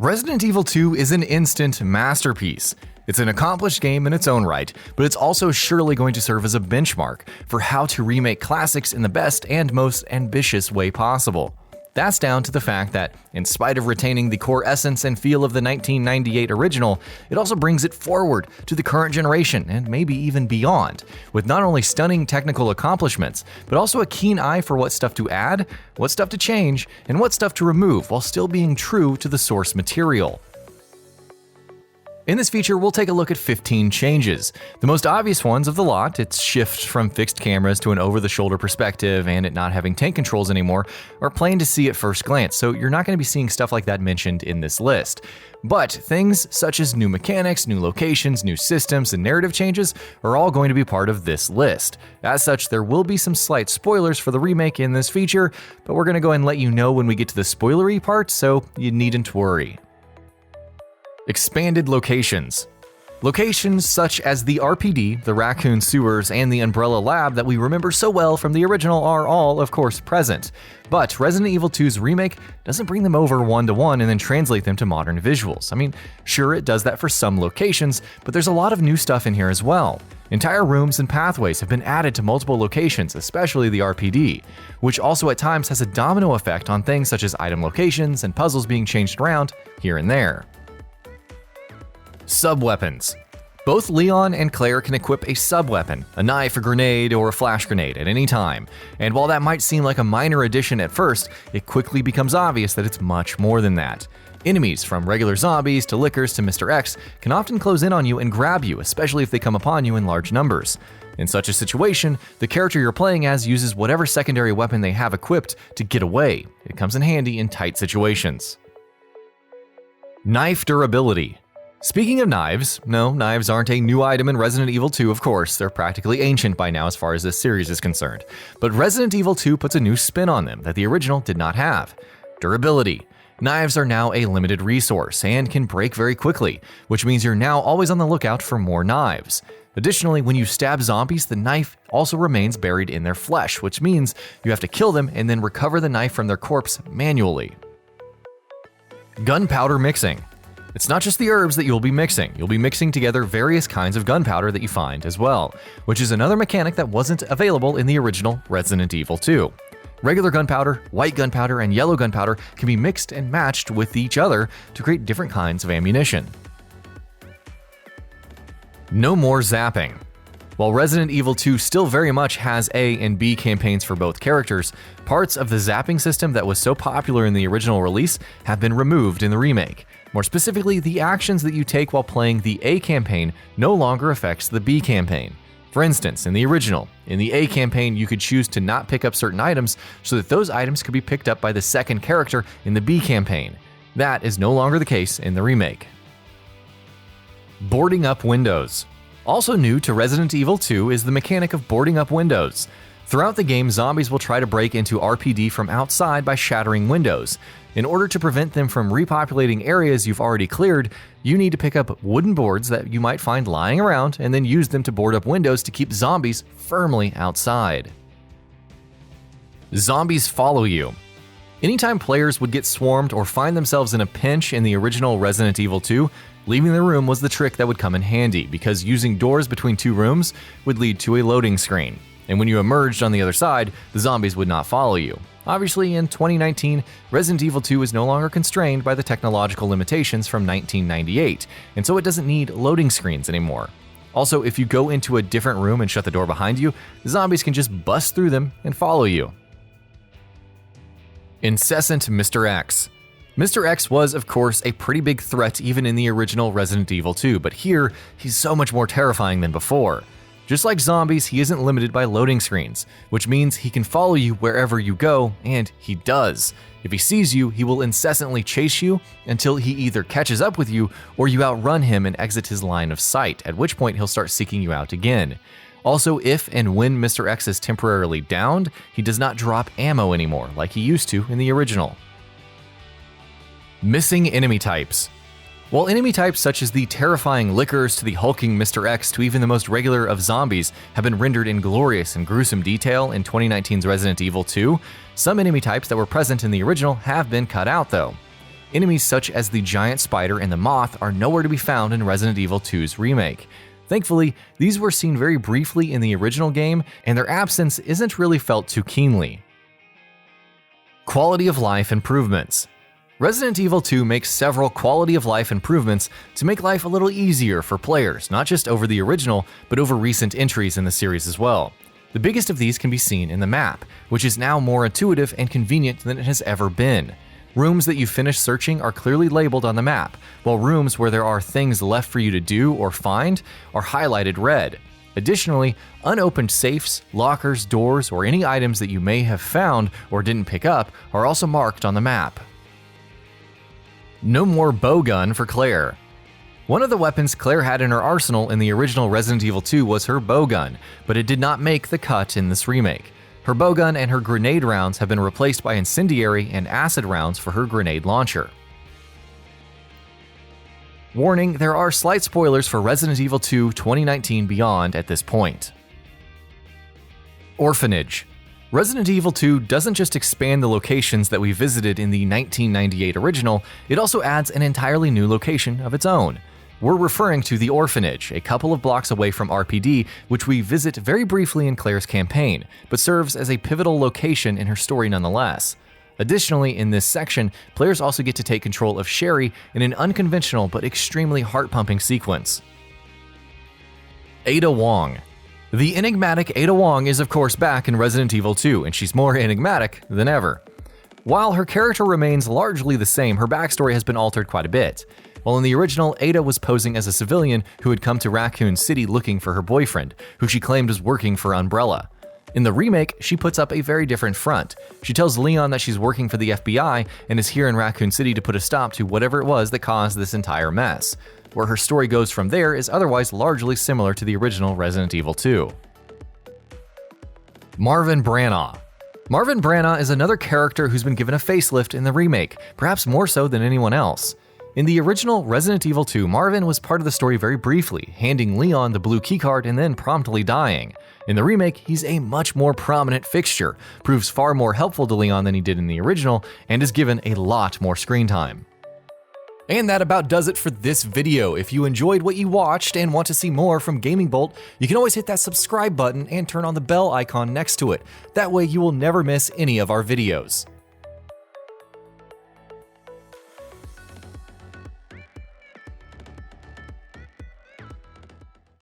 Resident Evil 2 is an instant masterpiece. It's an accomplished game in its own right, but it's also surely going to serve as a benchmark for how to remake classics in the best and most ambitious way possible. That's down to the fact that, in spite of retaining the core essence and feel of the 1998 original, it also brings it forward to the current generation and maybe even beyond, with not only stunning technical accomplishments, but also a keen eye for what stuff to add, what stuff to change, and what stuff to remove while still being true to the source material. In this feature, we'll take a look at 15 changes. The most obvious ones of the lot, its shift from fixed cameras to an over-the-shoulder perspective and it not having tank controls anymore, are plain to see at first glance, so you're not going to be seeing stuff like that mentioned in this list. But things such as new mechanics, new locations, new systems, and narrative changes are all going to be part of this list. As such, there will be some slight spoilers for the remake in this feature, but we're going to go ahead and let you know when we get to the spoilery part, so you needn't worry. Expanded locations. Locations such as the RPD, the Raccoon Sewers, and the Umbrella Lab that we remember so well from the original are all, of course, present. But Resident Evil 2's remake doesn't bring them over one-to-one and then translate them to modern visuals. I mean, sure, it does that for some locations, but there's a lot of new stuff in here as well. Entire rooms and pathways have been added to multiple locations, especially the RPD, which also at times has a domino effect on things such as item locations and puzzles being changed around here and there. Sub-weapons. Both Leon and Claire can equip a sub-weapon, a knife, a grenade, or a flash grenade at any time, and while that might seem like a minor addition at first, it quickly becomes obvious that it's much more than that. Enemies, from regular zombies to lickers to MR.X, can often close in on you and grab you, especially if they come upon you in large numbers. In such a situation, the character you're playing as uses whatever secondary weapon they have equipped to get away. It comes in handy in tight situations. Knife durability. Speaking of knives, no, knives aren't a new item in Resident Evil 2, of course, they're practically ancient by now as far as this series is concerned. But Resident Evil 2 puts a new spin on them that the original did not have. Durability. Knives are now a limited resource and can break very quickly, which means you're now always on the lookout for more knives. Additionally, when you stab zombies, the knife also remains buried in their flesh, which means you have to kill them and then recover the knife from their corpse manually. Gunpowder mixing. It's not just the herbs that you'll be mixing together various kinds of gunpowder that you find as well, which is another mechanic that wasn't available in the original Resident Evil 2. Regular gunpowder, white gunpowder, and yellow gunpowder can be mixed and matched with each other to create different kinds of ammunition. No more zapping. While Resident Evil 2 still very much has A and B campaigns for both characters, parts of the zapping system that was so popular in the original release have been removed in the remake. More specifically, the actions that you take while playing the A campaign no longer affects the B campaign. For instance, in the original, in the A campaign you could choose to not pick up certain items so that those items could be picked up by the second character in the B campaign. That is no longer the case in the remake. Boarding up windows. Also new to Resident Evil 2 is the mechanic of boarding up windows. Throughout the game, zombies will try to break into RPD from outside by shattering windows. In order to prevent them from repopulating areas you've already cleared, you need to pick up wooden boards that you might find lying around and then use them to board up windows to keep zombies firmly outside. Zombies follow you. Anytime players would get swarmed or find themselves in a pinch in the original Resident Evil 2, leaving the room was the trick that would come in handy, because using doors between two rooms would lead to a loading screen. And when you emerged on the other side, the zombies would not follow you. Obviously, in 2019, Resident Evil 2 is no longer constrained by the technological limitations from 1998, and so it doesn't need loading screens anymore. Also, if you go into a different room and shut the door behind you, the zombies can just bust through them and follow you. Incessant MR.X. MR.X was, of course, a pretty big threat even in the original Resident Evil 2, but here, he's so much more terrifying than before. Just like zombies, he isn't limited by loading screens, which means he can follow you wherever you go, and he does. If he sees you, he will incessantly chase you until he either catches up with you or you outrun him and exit his line of sight, at which point he'll start seeking you out again. Also, if and when MR.X is temporarily downed, he does not drop ammo anymore like he used to in the original. Missing enemy types. While enemy types such as the terrifying lickers to the hulking MR.X to even the most regular of zombies have been rendered in glorious and gruesome detail in 2019's Resident Evil 2, some enemy types that were present in the original have been cut out though. Enemies such as the giant spider and the moth are nowhere to be found in Resident Evil 2's remake. Thankfully, these were seen very briefly in the original game, and their absence isn't really felt too keenly. Quality of life improvements. Resident Evil 2 makes several quality of life improvements to make life a little easier for players, not just over the original, but over recent entries in the series as well. The biggest of these can be seen in the map, which is now more intuitive and convenient than it has ever been. Rooms that you finish searching are clearly labeled on the map, while rooms where there are things left for you to do or find are highlighted red. Additionally, unopened safes, lockers, doors, or any items that you may have found or didn't pick up are also marked on the map. No more bowgun for Claire. One of the weapons Claire had in her arsenal in the original Resident Evil 2 was her bowgun, but it did not make the cut in this remake. Her bowgun and her grenade rounds have been replaced by incendiary and acid rounds for her grenade launcher. Warning, there are slight spoilers for Resident Evil 2 2019 Beyond at this point. Orphanage. Resident Evil 2 doesn't just expand the locations that we visited in the 1998 original, it also adds an entirely new location of its own. We're referring to the Orphanage, a couple of blocks away from RPD, which we visit very briefly in Claire's campaign, but serves as a pivotal location in her story nonetheless. Additionally, in this section, players also get to take control of Sherry in an unconventional but extremely heart-pumping sequence. Ada Wong. The enigmatic Ada Wong is of course back in Resident Evil 2, and she's more enigmatic than ever. While her character remains largely the same, her backstory has been altered quite a bit. While in the original, Ada was posing as a civilian who had come to Raccoon City looking for her boyfriend, who she claimed was working for Umbrella. In the remake, she puts up a very different front. She tells Leon that she's working for the FBI and is here in Raccoon City to put a stop to whatever it was that caused this entire mess. Where her story goes from there is otherwise largely similar to the original Resident Evil 2. Marvin BRANAGH. Marvin BRANAGH is another character who's been given a facelift in the remake, perhaps more so than anyone else. In the original Resident Evil 2, Marvin was part of the story very briefly, handing Leon the blue keycard and then promptly dying. In the remake, he's a much more prominent fixture, proves far more helpful to Leon than he did in the original, and is given a lot more screen time. And that about does it for this video. If you enjoyed what you watched and want to see more from GamingBolt, you can always hit that subscribe button and turn on the bell icon next to it. That way you will never miss any of our videos.